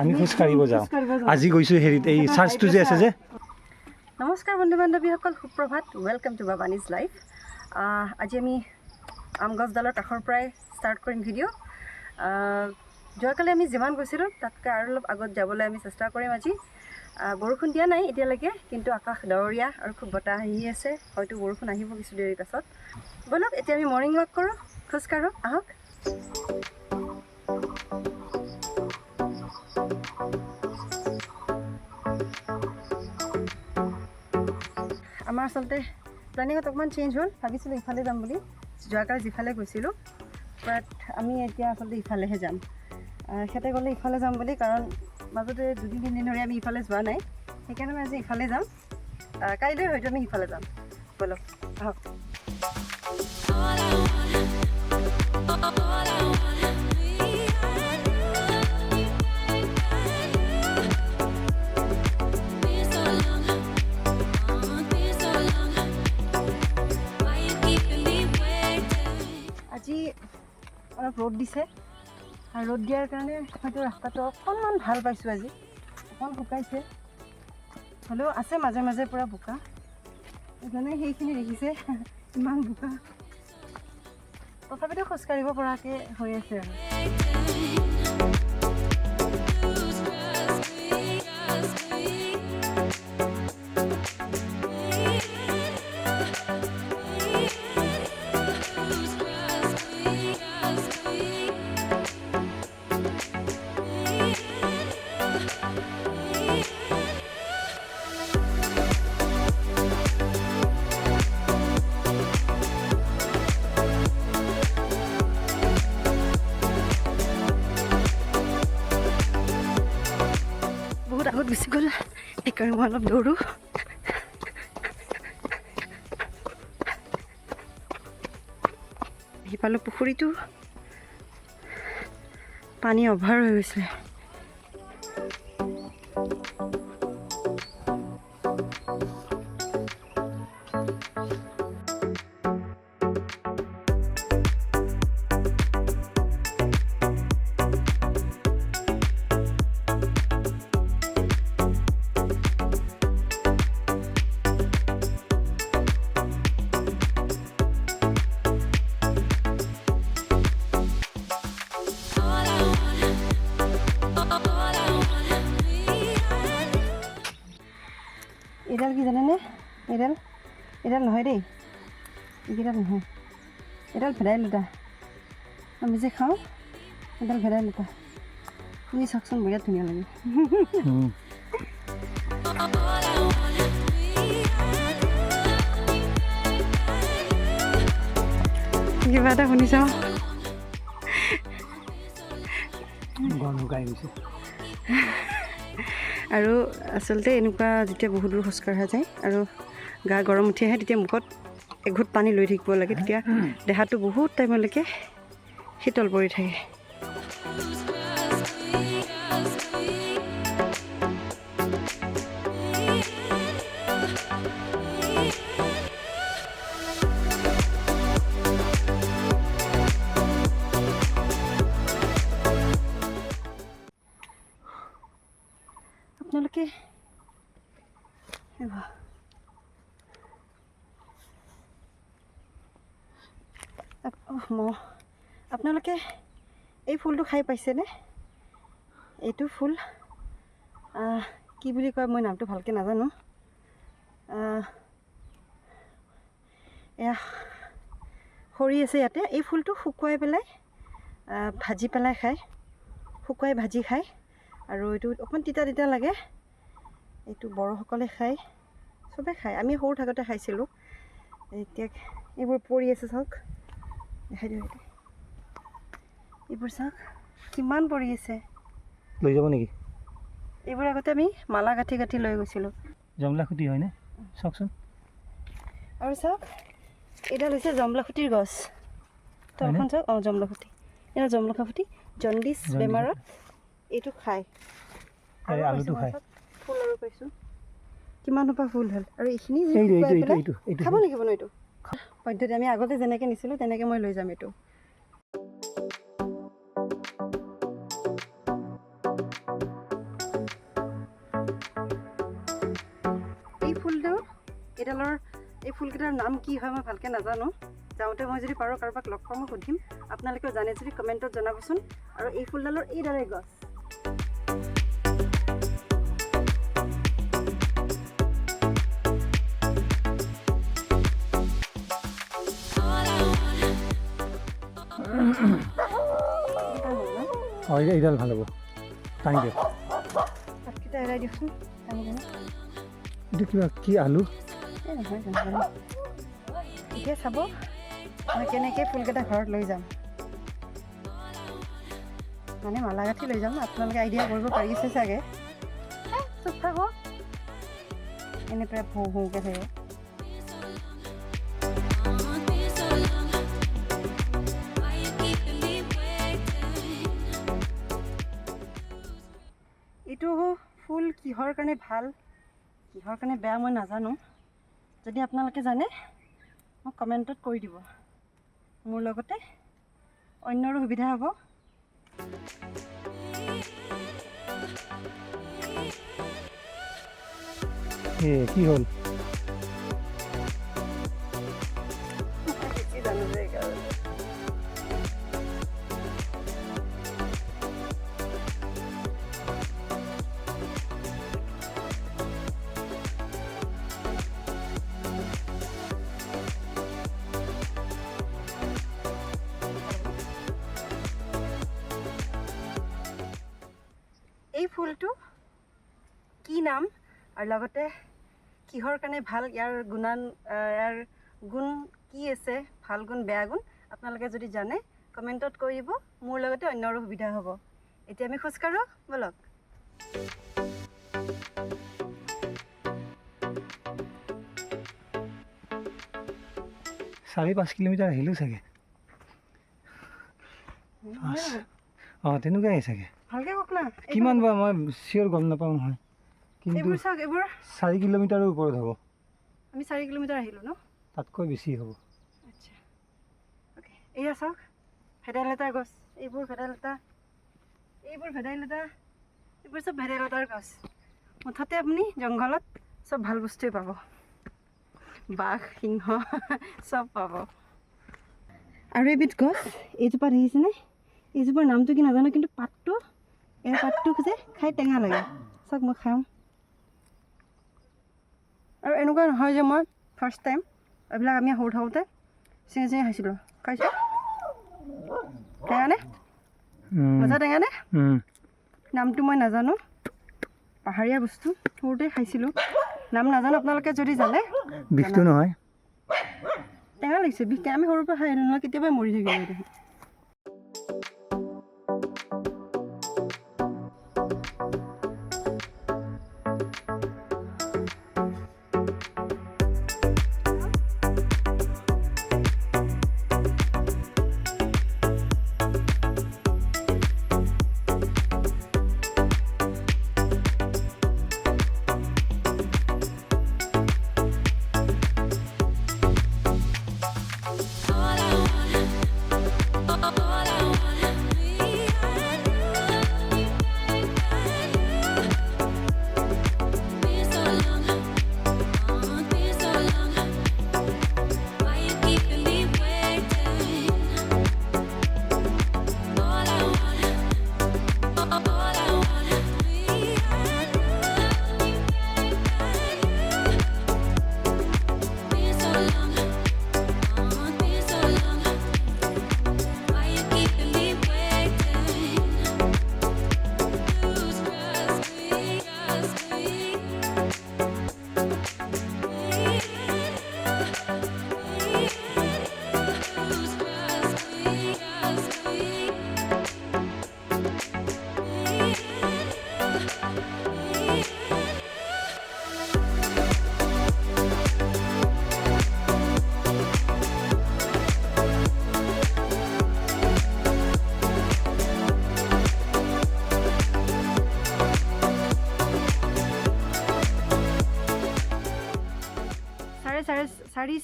আমি খোজ কাঢ়িব যাওঁ আজি গৈছোঁ হেৰিত এই চাৰ্চটো যে আছে যে নমস্কাৰ বন্ধু বান্ধৱীসকল সুপ্ৰভাত ৱেলকাম টু বাবানিজ লাইফ আজি আমি আম গছডালৰ কাষৰ পৰাই ষ্টাৰ্ট কৰিম ভিডিঅ' যোৱাকালি আমি যিমান গৈছিলোঁ তাতকৈ আৰু অলপ আগত যাবলৈ আমি চেষ্টা কৰিম আজি বৰষুণ দিয়া নাই এতিয়ালৈকে কিন্তু আকাশ ডাৱৰীয়া আৰু খুব বতাহ আহি আছে হয়তো বৰষুণ আহিব কিছু দেৰিৰ পাছত ব'লক এতিয়া আমি মৰ্ণিং ৱাক কৰোঁ খোজকাঢ়োঁ আহক আমাৰ আচলতে প্লেনিঙত অকণমান চেঞ্জ হ'ল ভাবিছিলোঁ ইফালে যাম বুলি যোৱাকালি যিফালে গৈছিলোঁ বাট আমি এতিয়া আচলতে ইফালেহে যাম সিহঁতে গ'লে ইফালে যাম বুলি কাৰণ মাজতে দুদিন তিনিদিন ধৰি আমি ইফালে যোৱা নাই সেইকাৰণে মই আজি ইফালে যাম কাইলৈ হয়তো আমি ইফালে যাম ব'লক আহক আজি অলপ ৰ'দ দিছে আৰু ৰ'দ দিয়াৰ কাৰণে হয়তো ৰাস্তাটো অকণমান ভাল পাইছোঁ আজি অকণ শুকাইছে হ'লেও আছে মাজে মাজে পূৰা বোকা এজনে সেইখিনি দেখিছে ইমান বোকা তথাপিতো খোজকাঢ়িব পৰাকৈ হৈ আছে আৰু বহুত আগত গুচি গ'ল সেইকাৰণে মই অলপ দৌৰোঁ সিফালে পুখুৰীটো পানী অভাৰ হৈ গৈছে এডাল কি জানেনে এডাল নহয় দেই এইকেইডাল নহয় এডাল ভেদাইলতা আমি যে খাওঁ এডাল ভেদাইলতা শুনি চাওকচোন বিৰাট ধুনীয়া লাগে কিবা এটা শুনি চাওঁ আৰু আচলতে এনেকুৱা যেতিয়া বহুত দূৰ খোজকঢ়া যায় আৰু গা গৰম উঠি আহে তেতিয়া মুখত এঘোট পানী লৈ থাকিব লাগে তেতিয়া দেহাটো বহুত টাইমলৈকে শীতল পৰি থাকে আপোনালোকে আপোনালোকে এই ফুলটো খাই পাইছেনে এইটো ফুল কি বুলি কয় মই নামটো ভালকৈ নাজানো এয়া সৰি আছে ইয়াতে এই ফুলটো শুকুৱাই পেলাই ভাজি পেলাই খায় শুকুৱাই ভাজি খায় আৰু এইটো অকণমান তিতা তিতা লাগে এইটো বড়োসকলে খায় চবে খায় আমি সৰু থাকোঁতে খাইছিলোঁ এতিয়া এইবোৰ পৰি আছে চাওক দেখাই দিওঁ এইবোৰ চাওক কিমান পৰি আছে লৈ যাব নেকি এইবোৰ আগতে আমি মালা গাঁঠি গাঁঠি লৈ গৈছিলোঁ জমলাখুটি হয়নে চাওকচোন আৰু চাওক এইডাল হৈছে জমলাখুটিৰ গছ তলখন চাওক অঁ জমলাখুটি এয়া জমলাখুটি জণ্ডিছ বেমাৰত এইটো খায় আলুটো খায় ফুল আৰু পাইছোঁ কিমান সোপা ফুল হ'ল আৰু এইখিনি খাব লাগিব ন এইটো পদ্ধতি আমি আগতে যেনেকৈ নিছিলোঁ তেনেকৈ মই লৈ যাম এইটো ফুলটো এইডালৰ এই ফুলকেইটাৰ নাম কি হয় মই ভালকৈ নাজানো যাওঁতে মই যদি পাৰোঁ কাৰোবাক লগ পাওঁ মই সুধিম আপোনালোকেও জানে যদি কমেণ্টত জনাবচোন আৰু এই ফুলডালৰ এইডালে গছ এইডাল ভাল হ'ব টানি দিয়ক পাতকেইটা এৰাই দিয়কচোন টানি দিয়ক এইটো কিবা কি আলু এই নহয় এতিয়া চাব মই কেনেকৈ ফুলকেইটা ঘৰত লৈ যাম মানে মালা গাঁঠি লৈ যাম আপোনালোকে আইডিয়া কৰিব পাৰিছে চাগে চুপ থাকো এনেকৈ ভৌ ভৌকৈ থাকিব এইটো ফুল কিহৰ কাৰণে ভাল কিহৰ কাৰণে বেয়া মই নাজানো যদি আপোনালোকে জানে মোক কমেণ্টত কৈ দিব মোৰ লগতে অন্যৰো সুবিধা হ'ব কি হ'ল এই ফুলটো কি নাম আৰু লগতে কিহৰ কাৰণে ভাল ইয়াৰ গুণ কি আছে ভাল গুণ বেয়া গুণ আপোনালোকে যদি জানে কমেণ্টত কৈ দিব মোৰ লগতে অন্যৰো সুবিধা হ'ব এতিয়া আমি খোজকাঢ়ো বলক 4-5 কিলোমিটাৰ আহিলোঁ চাগে তেনেকুৱাই চাগে ভালকৈ কওক না কিমান বা মই চিয়'ৰ গম নাপাওঁ নহয় কিন্তু 4 কিলোমিটাৰৰ ওপৰত হ'ব আমি 4 কিলোমিটাৰ আহিলোঁ ন তাতকৈ বেছি হ'ব আচ্ছা অ'কে এয়া চাওক ভেদাইলতাৰ গছ এইবোৰ ভেদাইলতা এইবোৰ চব ভেদাইলতাৰ গছ মুঠতে আপুনি জংঘলত চব ভাল বস্তুৱে পাব বাঘ সিংহ চব পাব আৰু এবিধ গছ এইজোপা দেখিছেনে এইজোপাৰ নামটো কি নাজানো কিন্তু পাতটো ইয়াৰ পাতটো যে খাই টেঙা লাগে চাওক মই খাম আৰু এনেকুৱা নহয় যে মই ফাৰ্ষ্ট টাইম এইবিলাক আমি সৰু থাকোঁতে চিঙি খাইছিলোঁ খাইছোঁ টেঙানে মজা টেঙানে নামটো মই নাজানো পাহাৰীয়া বস্তু সৰুতে খাইছিলোঁ নাম নাজানো আপোনালোকে যদি জানে বিষটো নহয় টেঙা লাগিছে বিষ আমি সৰুৰ পৰা খাই আহিলোঁ নহয় কেতিয়াবাই মৰি থাকিলোঁ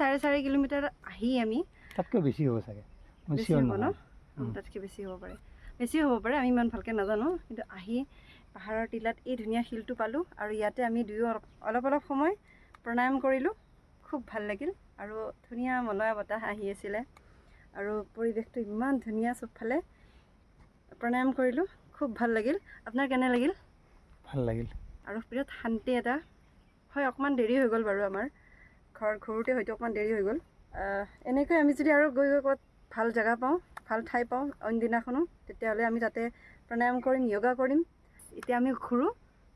চাৰে 4 কিলোমিটাৰ আহি আমি তাতকৈ বেছি হ'ব চাগে বেছি হ'ব ন তাতকৈ বেছি হ'ব পাৰে আমি ইমান ভালকৈ নাজানো কিন্তু আহি পাহাৰৰ টিলাত এই ধুনীয়া শিলটো পালোঁ আৰু ইয়াতে আমি দুয়ো অলপ সময় প্ৰণায়াম কৰিলোঁ, খুব ভাল লাগিল আৰু ধুনীয়া মলয়া বতাহ আহি আছিলে আৰু পৰিৱেশটো ইমান ধুনীয়া চবফালে। প্ৰণায়াম কৰিলোঁ, খুব ভাল লাগিল। আপোনাৰ কেনে লাগিল? ভাল লাগিল আৰু বিৰাট শান্তি এটা। হয়, অকণমান দেৰি হৈ গ'ল বাৰু, আমাৰ ঘৰ ঘূৰোতে হয়তো অকণমান দেৰি হৈ গ'ল। এনেকৈ আমি যদি আৰু গৈ ক'ত ভাল জেগা পাওঁ, ভাল ঠাই পাওঁ অইনদিনাখনো, তেতিয়াহ'লে আমি তাতে প্ৰণায়াম কৰিম, য়োগা কৰিম। এতিয়া আমি ঘূৰোঁ,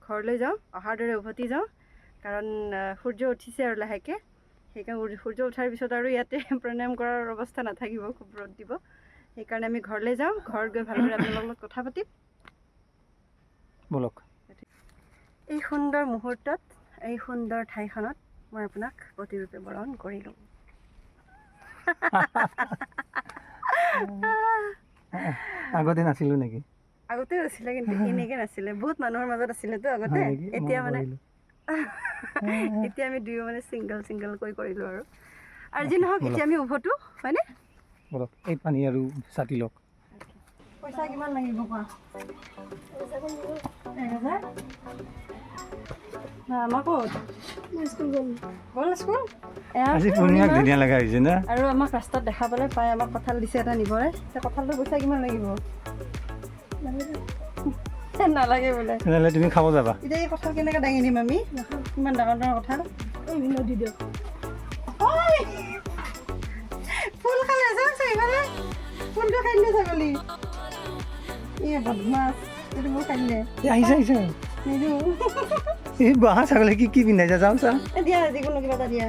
ঘৰলৈ যাওঁ, অহাৰ দৰে উভতি যাওঁ, কাৰণ সূৰ্য উঠিছে আৰু লাহেকৈ। সেইকাৰণে সূৰ্য উঠাৰ পিছত আৰু ইয়াতে প্ৰণায়াম কৰাৰ অৱস্থা নাথাকিব, খুব ৰ'দ দিব। সেইকাৰণে আমি ঘৰলৈ যাওঁ, ঘৰত গৈ ভালদৰে আপোনালোকৰ লগত কথা পাতিম। বলক। এই সুন্দৰ মুহূৰ্তত, এই সুন্দৰ ঠাইখনত মই আপোনাক প্ৰতিৰূপে বৰণ কৰিলোঁ। আগতে নাছিলোঁ নেকি? আগতে আছিলে, কিন্তু এনেকৈ নাছিলে। বহুত মানুহৰ মাজত আছিলেতো আগতে। এতিয়া মানে এতিয়া আমি দুয়ো মানে ছিংগলকৈ কৰিলোঁ আৰু যি নহওক, এতিয়া আমি উভতো, হয়নে? বলক, এই পানী আৰু ছাতি লওক। পইচা কিমান লাগিব কোৱা? 1000? আমাৰ ক'ত? গ'ল স্কুল? আজি পূৰ্ণিমাক ধুনীয়া লগা হৈছে না? আৰু আমাক ৰাস্তাত দেখা পালে পাই আমাক কঁঠাল দিছে এটা নিবৰে। কঁঠালটো পইচা কিমান লাগিব? নালাগে বোলে। তেনেহ'লে তুমি খাব যাবা? এতিয়া এই কঁঠাল কেনেকৈ দাঙি দিম আমি? কিমান ডাঙৰ ডাঙৰ কঁঠাল। এই নদী দিয়ক। ফুল খালে চাইফালে, ফুলটো খাই দিলে ছাগলী। এই বদমাছ, এইটো মোৰ খাই দিলে। আহিছে নিদিওঁ। এই বাঁহ ছাগলী কি পিন্ধাইছা? যাওঁ চা। দিয়া, যিকোনো কিবা এটা দিয়া।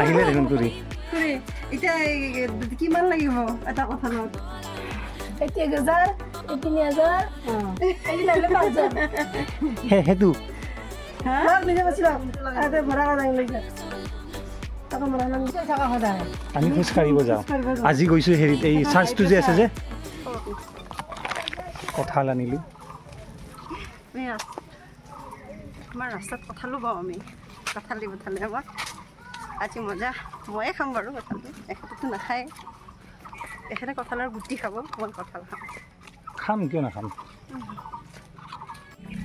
আহিলে দেখোন কৰি। এতিয়া কিমান লাগিব এটা কঁঠালত? 1000, 3000, সেইটো আমি খোজ কাঢ়িব যাওঁ। আজি গৈছোঁ হেৰিত, এই চাৰ্চটো যে আছে যে, কঁঠাল আনিলোঁ। আমাৰ ৰাস্তাত কঁঠালো পাওঁ আমি। কঁঠাল দি পঠালে আমাক আজি মজা। ময়ে খাম বাৰু কঁঠালটো, এখেতেতো নাখায়। এখেতে কঁঠালৰ গুটি খাব, মই কঁঠাল খাম। খাম, কিয় নাখাম।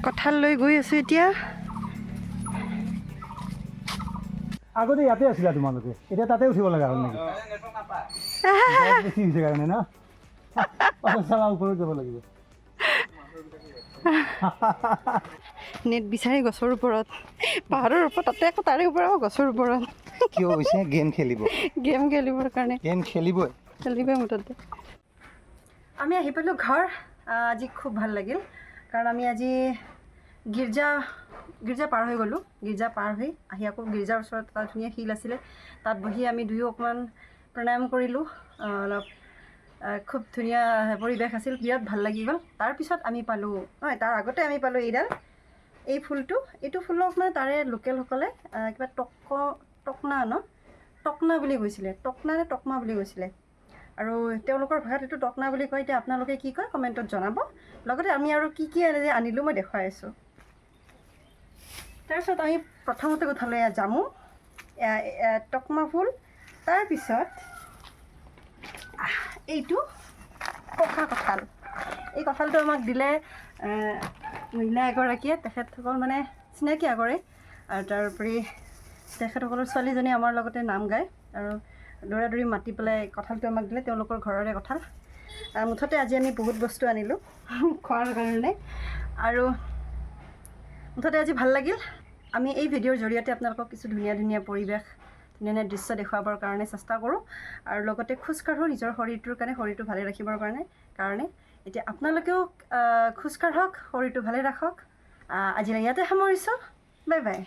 কঁঠাল লৈ গৈ আছোঁ এতিয়া। আগতে ইয়াতে আছিলা তোমালোকে, এতিয়া তাতে উঠিব লগা হ'ল নেকি? বেছি হৈছে কাৰণে না, ওপৰত যাব লাগিব। নেট বিচাৰি গছৰ ওপৰত, পাহাৰৰ ওপৰত, তাতে আকৌ তাৰে ওপৰত গছৰ ওপৰত। কিয় হৈছে? গেম খেলিব। গেম খেলিবৰ কাৰণে। গেম খেলিবই মুঠতে। আমি আহি পালোঁ ঘৰ। আজি খুব ভাল লাগিল, কাৰণ আমি আজি গীৰ্জা পাৰ হৈ গ'লোঁ। গীৰ্জা পাৰ হৈ আহি আকৌ গীৰ্জাৰ ওচৰত এটা ধুনীয়া শিল আছিলে, তাত বহি আমি দুয়ো অকণমান প্ৰণায়াম কৰিলোঁ। অলপ খুব ধুনীয়া পৰিৱেশ আছিল, বিৰাট ভাল লাগি গ'ল। তাৰপিছত আমি পালোঁ, হয়, তাৰ আগতে আমি পালোঁ এই ফুলটো। এইটো ফুলক মানে তাৰে লোকেলসকলে কিবা টকনা বুলি কৈছিলে, টকনা নে টকমা বুলি কৈছিলে, আৰু তেওঁলোকৰ ভাষাত এইটো টকনা বুলি কয়। এতিয়া আপোনালোকে কি কয় কমেণ্টত জনাব। লগতে আমি আৰু কি আনিলোঁ মই দেখুৱাই আছোঁ। তাৰপিছত আমি প্ৰথমতে উঠালোঁ এয়া জামু, টকমা ফুল। তাৰপিছত এইটো পকা কঁঠাল। এই কঁঠালটো আমাক দিলে মহিলা এগৰাকীয়ে, তেখেতসকল মানে চিনাকি আগৰে। আৰু তাৰোপৰি তেখেতসকলৰ ছোৱালীজনী আমাৰ লগতে নাম গায়, আৰু দৌৰা দৌৰি মাতি পেলাই কঁঠালটো আমাক দিলে, তেওঁলোকৰ ঘৰৰে কঁঠাল। মুঠতে আজি আমি বহুত বস্তু আনিলোঁ খোৱাৰ কাৰণে, আৰু মুঠতে আজি ভাল লাগিল। আমি এই ভিডিঅ'ৰ জৰিয়তে আপোনালোকক কিছু ধুনীয়া ধুনীয়া পৰিৱেশ, ধুনীয়া দৃশ্য দেখুৱাবৰ কাৰণে চেষ্টা কৰোঁ, আৰু লগতে খোজকাঢ়োঁ নিজৰ শৰীৰটোৰ কাৰণে, শৰীৰটো ভালে ৰাখিবৰ কাৰণে। এতিয়া আপোনালোকেও খোজকাঢ়ক, শৰীৰটো ভালে ৰাখক। আজিলৈ ইয়াতে সামৰিছোঁ। Bye bye.